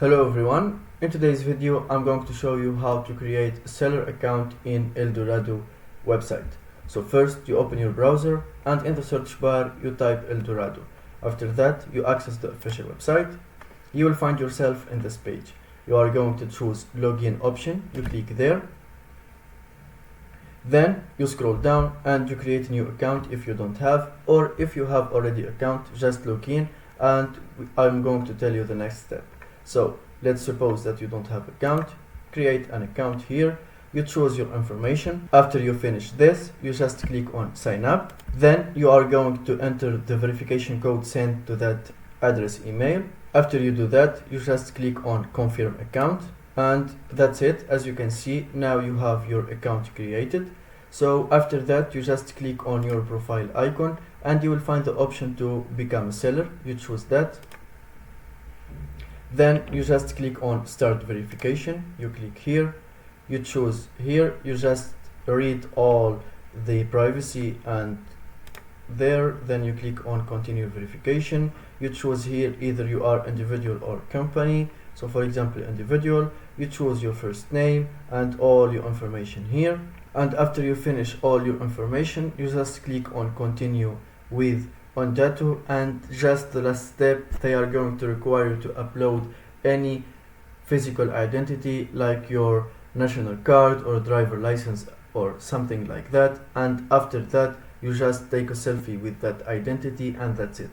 Hello everyone, in today's video I'm going to show you how to create a seller account in Eldorado website. So first you open your browser and in the search bar you type Eldorado. After that you access the official website. You will find yourself in this page. You are going to choose login option, you click there. Then you scroll down and you create a new account if you don't have, or if you have already account, just log in and I'm going to tell you the next step. So let's suppose that you don't have account. Create an account here. You choose your information. After you finish this, you just click on sign up. Then you are going to enter the verification code sent to that address email. After you do that, you just click on confirm account. And that's it. As you can see, now you have your account created. So after that, you just click on your profile icon and you will find the option to become a seller. You choose that. Then you just click on start verification. You click here. You choose here. You just read all the privacy and there. Then you click on continue verification. You choose here either you are individual or company. So for example, individual, you choose your first name and all your information here. And after you finish all your information, you just click on continue with Eldorado, and just the last step, they are going to require you to upload any physical identity like your national card or driver license or something like that. And after that, you just take a selfie with that identity and that's it.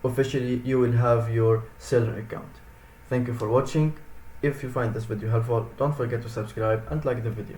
Officially, you will have your seller account. Thank you for watching. If you find this video helpful, don't forget to subscribe and like the video.